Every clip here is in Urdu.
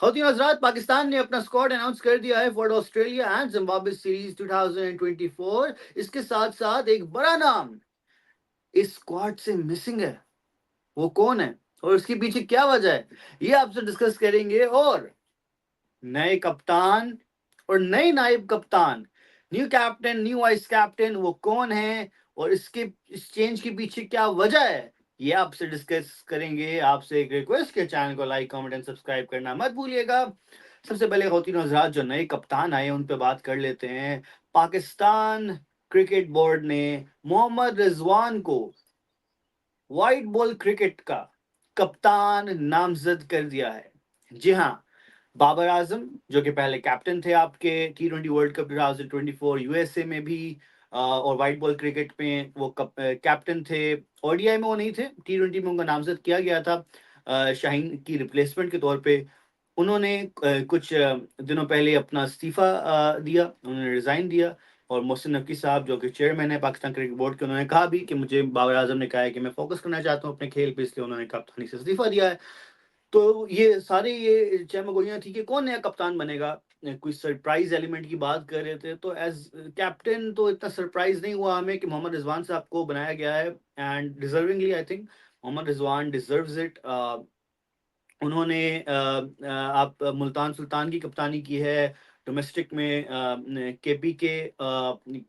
خواتین و حضرات، پاکستان نے اپنا اسکواڈ اناؤنس کر دیا ہے for Australia and Zimbabwe series 2024۔ اس کے ساتھ ساتھ ایک بڑا نام اس اسکواڈ سے مسنگ ہے، وہ کون ہے اور اس کے پیچھے کیا وجہ ہے، یہ آپ سے ڈسکس کریں گے۔ اور نئے کپتان اور نئے نائب کپتان، new captain new vice captain, وہ کون ہیں اور اس چینج کے پیچھے کیا وجہ ہے، یہ آپ سے ڈسکس کریں گے۔ آپ سے ایک ریکویسٹ کہ چینل کو لائک کمنٹ اینڈ سبسکرائب کرنا مت بھولیے گا۔ سب سے پہلے خواتین و حضرات، جو نئے کپتان آئے ان پہ بات کر لیتے ہیں۔ پاکستان کرکٹ بورڈ نے محمد رضوان کو وائٹ بال کرکٹ کا کپتان نامزد کر دیا ہے۔ جی ہاں، بابر اعظم جو کہ پہلے کیپٹن تھے آپ کے T20 ورلڈ کپ 2024 USA میں بھی، اور وائٹ بال کرکٹ میں وہ کیپٹن تھے۔ ODI میں وہ نہیں تھے، T20 میں ان کا نامزد کیا گیا تھا شاہین کی ریپلیسمنٹ کے طور پہ۔ انہوں نے کچھ دنوں پہلے اپنا استعفیٰ دیا، انہوں نے ریزائن دیا، اور محسن نقوی صاحب جو کہ چیئرمین ہے پاکستان کرکٹ بورڈ کے، انہوں نے کہا بھی کہ مجھے بابر اعظم نے کہا ہے کہ میں فوکس کرنا چاہتا ہوں اپنے کھیل پہ، اس لیے انہوں نے کپتانی سے استعفیٰ دیا ہے۔ تو یہ سارے یہ چہم گوئیاں تھی کہ کون نیا کپتان بنے گا۔ کوئی سرپرائز ایلیمنٹ کی بات کر رہے تھے، تو ایز کیپٹن تو اتنا سرپرائز نہیں ہوا ہمیں کہ محمد رضوان صاحب کو بنایا گیا ہے، and deservingly I think Muhammad Rizwan deserves it. انہوں نے آپ ملتان سلطان کی کپتانی کی ہے ڈومیسٹک میں، KPK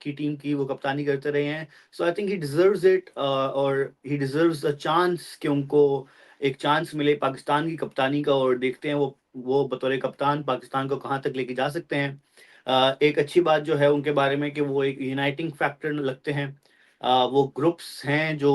کی ٹیم کی وہ کپتانی کرتے رہے ہیں۔ So I think he deserves it, اور ہی ڈیزروز اے چانس کہ ان کو ایک چانس ملے پاکستان کی کپتانی کا، اور دیکھتے ہیں وہ بطور کپتان پاکستان کو کہاں تک لے کے جا سکتے ہیں۔ ایک اچھی بات جو ہے ان کے بارے میں کہ وہ ایک یونائٹنگ فیکٹر لگتے ہیں۔ وہ گروپس ہیں جو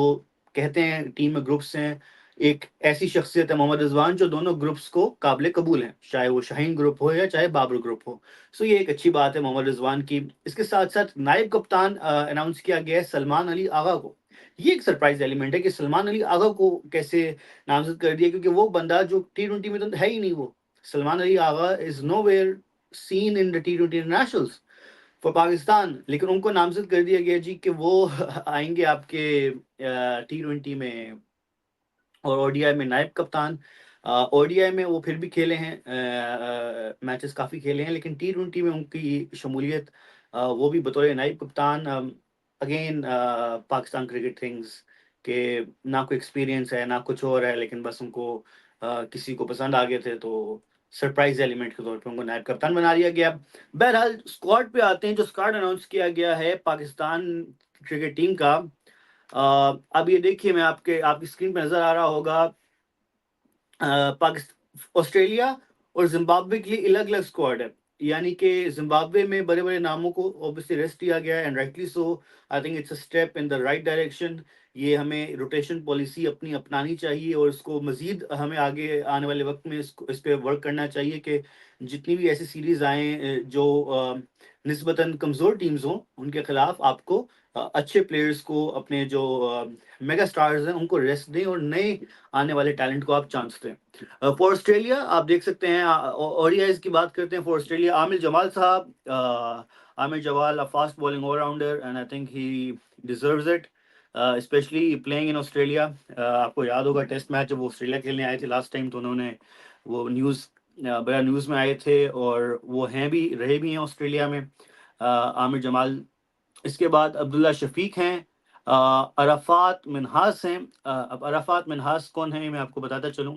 کہتے ہیں ٹیم میں گروپس ہیں، ایک ایسی شخصیت ہے محمد رضوان جو دونوں گروپس کو قابل قبول ہیں، چاہے وہ شاہین گروپ ہو یا چاہے بابر گروپ ہو۔ سو یہ ایک اچھی بات ہے محمد رضوان کی۔ اس کے ساتھ ساتھ نائب کپتان اناؤنس کیا گیا ہے سلمان علی آغا کو۔ یہ ایک سرپرائز ایلیمنٹ ہے کہ سلمان علی آغا کو کیسے نامزد کر دیا، کیونکہ وہ بندہ جو T20 میں تو ہے ہی نہیں، وہ Salman Ali Agha is nowhere seen in T20 internationals for Pakistan, لیکن ان کو نامزد کر دیا گیا جی کہ وہ آئیں گے آپ کے T20 میں اور ODI میں نائب کپتان۔ ODI میں وہ پھر بھی کھیلے ہیں، میچز کافی کھیلے ہیں، لیکن T20 میں ان کی شمولیت وہ بھی بطور نائب کپتان۔ اگین پاکستان کرکٹ تھنگز کہ نہ کوئی ایکسپیرینس ہے نہ کچھ اور ہے، لیکن بس ان کو کسی کو پسند آ گئے تھے تو سرپرائز ایلیمنٹ کے طور پہ ان کو نائب کپتان بنا دیا گیا۔ بہرحال اسکواڈ پہ آتے ہیں، جو اسکواڈ اناؤنس کیا گیا ہے پاکستان کرکٹ ٹیم کا۔ اب یہ دیکھیے، میں آپ کی اسکرین پہ نظر آ رہا ہوگا، آسٹریلیا اور زمبابوے کے لیے الگ الگ اسکواڈ ہے، یعنی کہ زمبابوے میں بڑے بڑے ناموں کو اوبیسلی ریسٹ دیا گیا ہے، and rightly so. I think it's a step in the right direction. یہ ہمیں روٹیشن پالیسی اپنی اپنانی چاہیے، اور اس کو مزید ہمیں آگے آنے والے وقت میں اس پہ ورک کرنا چاہیے کہ جتنی بھی ایسی سیریز آئیں جو نسبتاً کمزور ٹیمز ہوں، ان کے خلاف آپ کو اچھے پلیئرز کو، اپنے جو میگا سٹارز ہیں ان کو ریسٹ دیں، اور نئے آنے والے ٹیلنٹ کو آپ چانس دیں۔ فار آسٹریلیا آپ دیکھ سکتے ہیں، ODIs کی بات کرتے ہیں فار آسٹریلیا، عامر جمال صاحب۔ Aamer Jamal fast bowling all rounder, and I think he deserves it, especially playing in Australia. آپ کو یاد ہوگا ٹیسٹ میچ جب وہ آسٹریلیا کھیلنے آئے تھے لاسٹ ٹائم، تو انہوں نے وہ بڑا نیوز میں آئے تھے، اور وہ رہے بھی ہیں آسٹریلیا میں عامر جمال۔ اس کے بعد عبداللہ شفیق ہیں، عرفات منہاس ہیں۔ اب عرفات منہاس کون ہیں، میں آپ کو بتاتا چلوں۔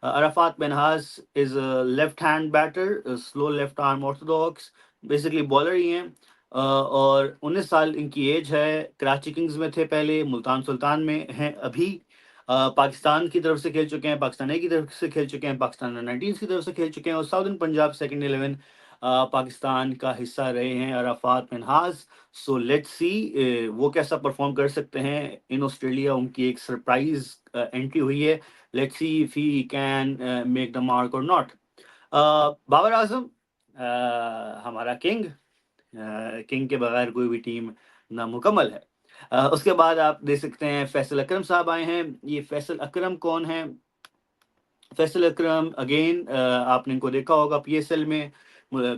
Arafat Minhas is left hand batter, slow left arm orthodox, basically bowler ہی ہیں، اور 19 سال ان کی ایج ہے۔ کراچی کنگز میں تھے پہلے، ملتان سلطان میں ہیں ابھی۔ پاکستان کی طرف سے کھیل چکے ہیں، پاکستان اے کی طرف سے کھیل چکے ہیں، پاکستان انڈر 19 کی طرف سے کھیل چکے ہیں، اور ساؤدرن پنجاب سیکنڈ 11 پاکستان کا حصہ رہے ہیں عرفات منہاس۔ سو لیٹ سی وہ کیسا پرفارم کر سکتے ہیں ان آسٹریلیا، ان کی ایک سرپرائز انٹری ہوئی ہے، let see if he can make the mark اور ناٹ۔ بابر اعظم ہمارا کنگ کے بغیر کوئی بھی ٹیم نامکمل ہے۔ اس کے بعد آپ دیکھ سکتے ہیں فیصل اکرم صاحب آئے ہیں۔ یہ فیصل اکرم کون ہیں؟ فیصل اکرم اگین آپ نے ان کو دیکھا ہوگا PSL میں،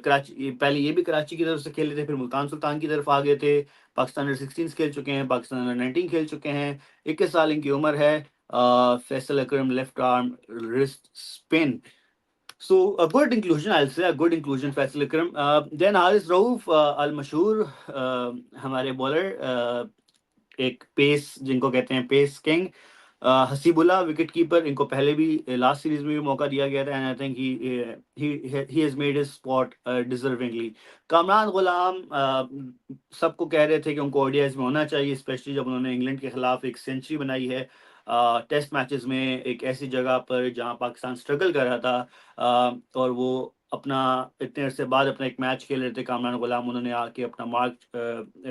کراچی، پہلے یہ بھی کراچی کی طرف سے کھیلے تھے، پھر ملتان سلطان کی طرف آ گئے تھے، پاکستان انڈر 16 کھیل چکے ہیں، پاکستان انڈر 19 کھیل چکے ہیں، 21 سال ان کی عمر ہے۔ Faisal Akram left arm wrist spin So a good inclusion, I'll say a good inclusion, Faisal Ikram. Then Haris Rauf, al-Mashhur, ہمارے بالر, ایک پیس جن کو کہتے ہیں پیس کنگ. حسیب اللہ وکٹ کیپر, ان کو پہلے بھی لاسٹ سیریز میں بھی موقع دیا گیا تھا, and I think he has made his spot deservingly. Kamran Ghulam, سب کو کہہ رہے تھے کہ ان کو اوڈی آئیز میں ہونا چاہیے, اسپیشلی جب انہوں نے انگلینڈ کے خلاف ایک سینچری بنائی ہے ٹیسٹ میچز میں, ایک ایسی جگہ پر جہاں پاکستان اسٹرگل کر رہا تھا, اور وہ اپنا اتنے عرصے بعد اپنا ایک میچ کھیل رہے تھے کامران غلام, انہوں نے آ کے اپنا مارک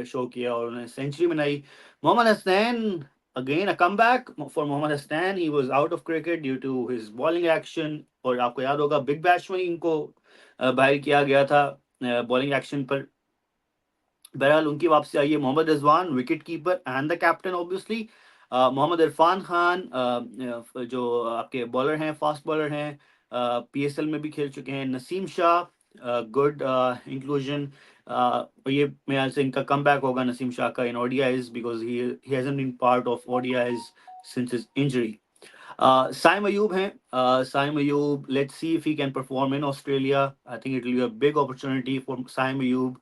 شو کیا اور انہوں نے سینچری بنائی. محمد Hasnain, again a comeback for Mohammad Hasnain. He was out of cricket due to his bowling action, اور آپ کو یاد ہوگا بگ بیش میں ان کو باہر کیا گیا تھا بالنگ ایکشن پر. بہرحال ان کی واپسی آئی ہے. Muhammad Rizwan wicket keeper and the captain obviously. Muhammad Irfan Khan, جو آپ کے بالر ہیں, فاسٹ بالر ہیں, پی ایس ایل میں بھی کھیل چکے ہیں. نسیم شاہ, گڈ انکلوژن. یہ میرے سے ان کا کم بیک ہوگا نسیم شاہ کا in ODIs, because he hasn't been part of ODIs since his injury. Saim Ayub ہیں. Saim Ayub, let's see if he can perform in Australia. I think it will be a big opportunity for Saim Ayub,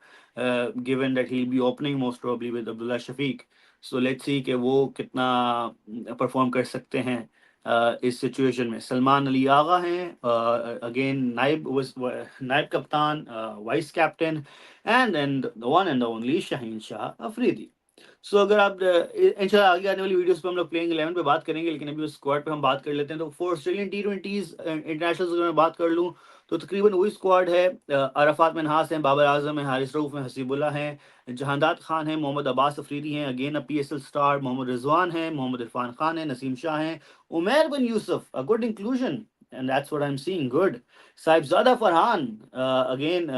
given that he'll be opening most probably with Abdullah Shafiq. So let's see کہ وہ کتنا پرفارم کر سکتے ہیں اس سچویشن میں. سلمان علی آغا ہیں, اگین نائب کپتان, vice captain, and and one and only Shaheen Shah Afridi. So اگر آپ انشاءاللہ آگے آنے والی ویڈیوز پہ ہم لوگ پلینگ 11 پہ بات کریں گے, لیکن ابھی اس اسکواڈ پہ ہم بات کر لیتے ہیں. تو فور آسٹریلین T20s انٹرنیشنل اگر میں بات کر لوں تو تقریباً وہی اسکواڈ ہے. عرفات منہاس ہیں, بابر اعظم ہیں, حارث رؤف ہیں, حسیب اللہ ہیں, جہانداد خان ہیں, محمد عباس افریدی ہیں, again P S L star, Muhammad Rizwan ہیں, محمد عرفان خان ہیں, نسیم شاہ ہیں, Umair Bin Yousuf, good inclusion, and that's what I am seeing, good. Sahibzada Farhan, again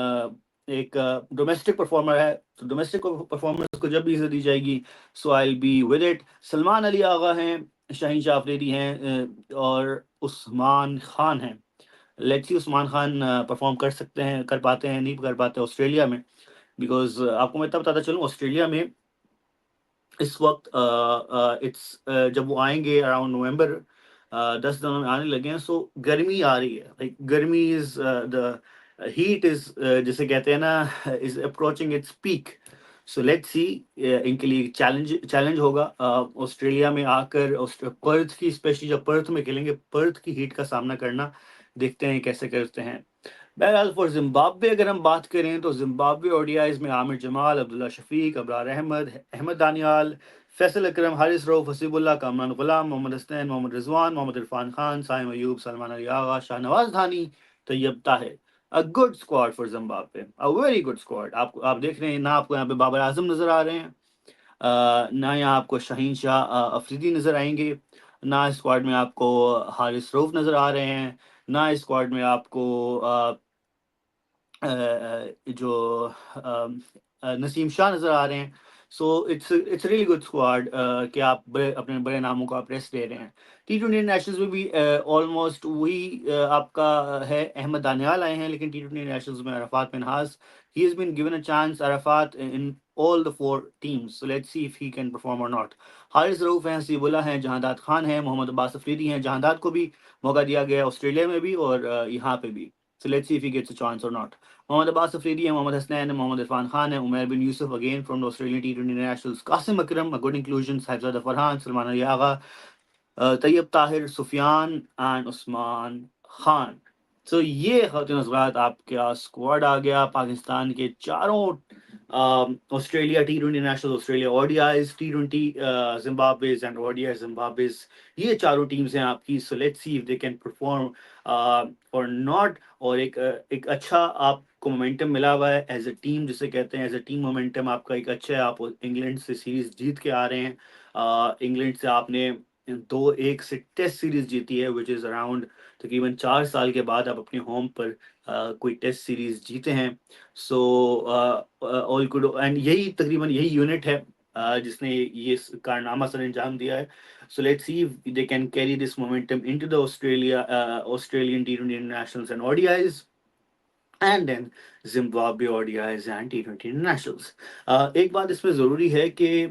ایک ڈومیسٹک پرفارمر ہے, تو ڈومیسٹک پرفارمنس کو جب بھی عزت دی جائے گی, so I will be with it. Salman Ali Agha ہیں, شاہین شاہ افریدی ہیں, اور عثمان خان ہیں. Let's see Usman Khan perform کر سکتے ہیں, کر پاتے ہیں, نہیں کر پاتے آسٹریلیا میں, بیکاز آپ کو میں اتنا بتاتا چلوں آسٹریلیا میں اس وقت جب وہ آئیں گے اراؤنڈ نومبر, 10 دنوں میں آنے لگے ہیں, سو گرمی آ رہی ہے, لائک گرمی از دا ہیٹ از, جسے کہتے ہیں نا, is approaching its peak. So let see, ان کے لیے چیلنج ہوگا آسٹریلیا میں آ کر, پرتھ کی, اسپیشلی جب پرتھ میں کھیلیں گے, پرتھ کی ہیٹ کا سامنا کرنا, دیکھتے ہیں کیسے کرتے ہیں. بہرحال فار زمبابوے اگر ہم بات کریں تو زمبابوے اوڈیائز میں عامر جمال, عبداللہ شفیق, ابرار احمد, احمد دانیال, فیصل اکرم, حارث رؤف, حسیب اللہ, کامران غلام, محمد حسنین, محمد رضوان, محمد عرفان خان, سائم ایوب, سلمان علی آغا, شاہ نواز دھانی, طیب Tahir. A good squad for Zimbabwe, a very good squad. آپ دیکھ رہے ہیں نہ, آپ کو یہاں پہ بابر اعظم نظر آ رہے ہیں, نہ یہاں آپ کو شاہین شاہ افریدی نظر آئیں گے, نہ اسکواڈ میں آپ کو حارث رؤف نظر آ رہے ہیں, نہ اسکواڈ میں آپ کو جو نسیم شاہ نظر آ رہے ہیں. So it's really good squad کہ آپ اپنے بڑے ناموں کو آپ ریسٹ دے رہے ہیں. T20 نیشنلز میں بھی آلموسٹ وہی آپ کا ہے. احمد دانیال آئے ہیں, لیکن T20 نیشنلز میں Arafat Minhas, he has been given a chance, Arafat, in all the 4 teams. So let's see if he can perform or not. Haris رؤف ہیں, حسیب اللہ ہیں, جہانداد خان ہیں, محمد عباس افریدی ہیں. جہانداد کو بھی موقع دیا گیا آسٹریلیا میں بھی اور یہاں پہ بھی. So let's see if he gets a chance or not. محمد عباس افریدی ہیں, محمد حسنین ہیں, محمد عرفان خان ہیں, Umair Bin Yousuf again from the Australian T20 Nationals, Qasim Akram, a good inclusion, Sahibzada Farhan, Salman Ali Agha, Tayyab Tahir, Sufiyan and Usman Khan. So یہ خواتین حضرات آپ کا اسکواڈ آ گیا پاکستان کے چاروں Australia T20 national, Australia ODIs, T20 Zimbabwes and ODIs Zimbabwes, یہ چاروں ٹیمز ہیں آپ کی. So let's see if they can perform اور ناٹ. اور ایک اچھا آپ کو مومنٹم ملا ہوا ہے ایز اے ٹیم, جسے کہتے ہیں ایز اے ٹیم مومنٹم آپ کا ایک اچھا ہے. آپ انگلینڈ سے سیریز جیت کے آ رہے ہیں, انگلینڈ سے آپ نے 2-1 سے ٹیسٹ سیریز جیتی ہے, وچ از اراؤنڈ تقریباً 4 سال کے بعد آپ اپنے ہوم پر کوئی ٹیسٹ سیریز جیتے ہیں. سو آل گڈ, اینڈ یہی تقریباً یہی یونٹ ہے جس نے یہ کارنامہ سر انجام دیا ہے. So let's see if they can carry this momentum into the Australian T20 Nationals and ODIs, and then Zimbabwe ODIs and T20 Nationals. ایک بات اس میں ضروری ہے کہ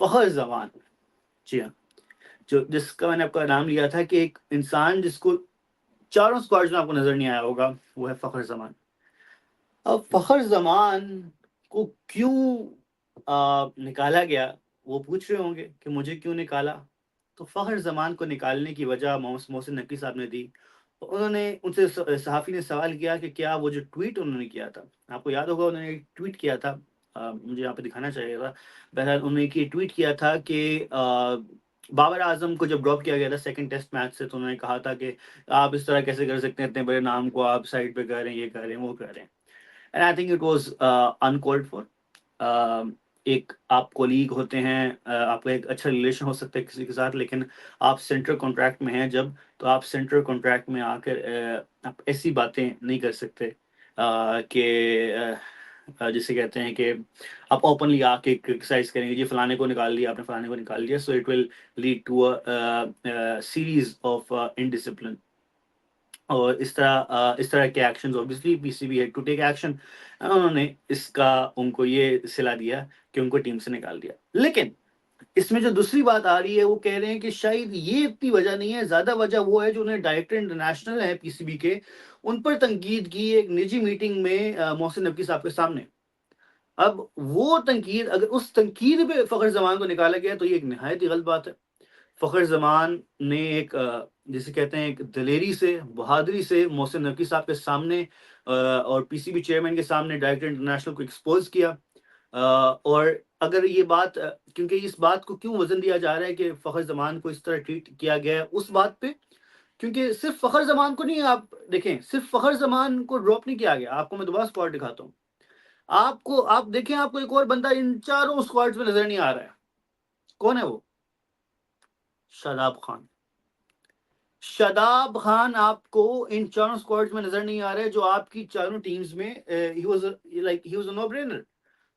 فخر زمان, جی ہاں, جس کا میں نے آپ کا نام لیا تھا کہ ایک انسان جس کو چاروں اسکواڈ میں آپ کو نظر نہیں آیا ہوگا، وہ ہے فخر زمان. اب فخر زمان کو کیوں نکالا گیا، وہ پوچھ رہے ہوں گے کہ مجھے کیوں نکالا. تو فخر زمان کو نکالنے کی وجہ محسن نقوی صاحب نے دی. انہوں نے ان سے صحافی نے سوال کیا کہ کیا وہ جو ٹویٹ انہوں نے کیا تھا، آپ کو یاد ہوگا انہوں نے ایک ٹویٹ کیا تھا، مجھے یہاں پہ دکھانا چاہیے گا. بہرحال انہوں نے ٹویٹ کیا تھا کہ بابر اعظم کو جب ڈراپ کیا گیا تھا سیکنڈ ٹیسٹ میچ سے، تو انہوں نے کہا تھا کہ آپ اس طرح کیسے کر سکتے ہیں، اتنے بڑے نام کو آپ سائڈ پہ کر رہے ہیں، یہ کر رہے ہیں، وہ کر رہے ہیں. And I think it was uncalled for. ایک آپ کولیگ ہوتے ہیں، آپ کا ایک اچھا ریلیشن ہو سکتا ہے کسی کے ساتھ، لیکن آپ سینٹرل کانٹریکٹ میں ہیں جب، تو آپ سینٹرل کانٹریکٹ میں آ کر آپ ایسی باتیں نہیں کر سکتے کہ جسے کہتے ہیں کہ آپ اوپنلی آ کے کرٹیسائز کریں گے جی فلانے کو نکال دیا آپ نے، فلانے کو نکال دیا. So it will lead to series of indiscipline. اور اس طرح کے actions obviously P C B had to take action. انہوں نے اس کا ان کو یہ صلا دیا کہ ان کو ٹیم سے نکال دیا. لیکن اس میں جو دوسری بات آ رہی ہے، وہ کہہ رہے ہیں کہ شاید یہ اتنی وجہ نہیں ہے، زیادہ وجہ وہ ہے جو انہیں ڈائریکٹر انٹرنیشنل ہے پی سی بی کے، ان پر تنقید کی ایک نجی میٹنگ میں محسن نقوی صاحب کے سامنے. اب وہ تنقید، اگر اس تنقید پہ فخر زمان کو نکالا گیا تو یہ ایک نہایت ہی غلط بات ہے. فخر زمان نے ایک جسے کہتے ہیں ایک دلیری سے، بہادری سے محسن نقوی صاحب کے سامنے اور پی سی بی چیئرمین کے سامنے ڈائریکٹر انٹرنیشنل کو ایکسپوز کیا. اور اگر یہ بات، کیونکہ اس بات کو کیوں وزن دیا جا رہا ہے کہ فخر زمان کو اس طرح ٹریٹ کیا گیا ہے اس بات پہ، کیونکہ صرف فخر زمان کو نہیں، آپ دیکھیں صرف فخر زمان کو ڈراپ نہیں کیا گیا. آپ کو میں دوبارہ اسکواڈ دکھاتا ہوں. آپ دیکھیں، آپ کو ایک اور بندہ ان چاروں اسکواڈز میں نظر نہیں آ رہا ہے. کون ہے وہ؟ شاداب خان. شاداب خان آپ کو ان چاروں اسکواڈز میں نظر نہیں آ رہے جو آپ کی چاروں ٹیمز میں he was a know Brenner.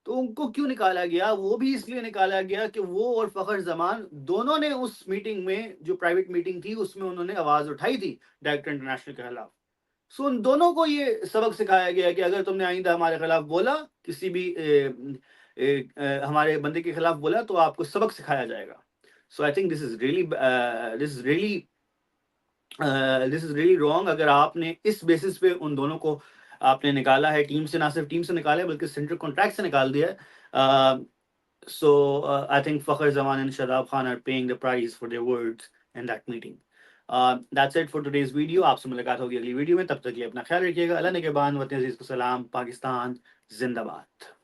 تو ان کو کیوں نکالا گیا؟ وہ بھی اس لیے نکالا گیا کہ وہ اور فخر زمان دونوں نے اس میٹنگ میں، جو پرائیویٹ میٹنگ تھی، اس میں انہوں نے آواز اٹھائی تھی ڈائریکٹر انٹرنیشنل کے خلاف. سو ان دونوں کو یہ سبق سکھایا گیا کہ اگر تم نے آئندہ ہمارے خلاف بولا، کسی بھی ہمارے بندے کے خلاف بولا، تو آپ کو سبق سکھایا جائے گا. So I think this is really wrong. اگر آپ نے اس بیسس پہ ان دونوں کو آپ نے نکالا ہے ٹیم سے، نہ صرف ٹیم سے نکالا ہے بلکہ سینٹرل کانٹریکٹ سے نکال دیا ہے. سو I think Fakhar Zaman and Shadab Khan are paying the price for their words in that meeting. That's it for today's video. آپ سے ملاقات ہوگی اگلی ویڈیو میں، تب تک کے لیے اپنا خیال رکھیے گا. اللہ نگہبان، وطن عزیز کو سلام. پاکستان زندہ باد.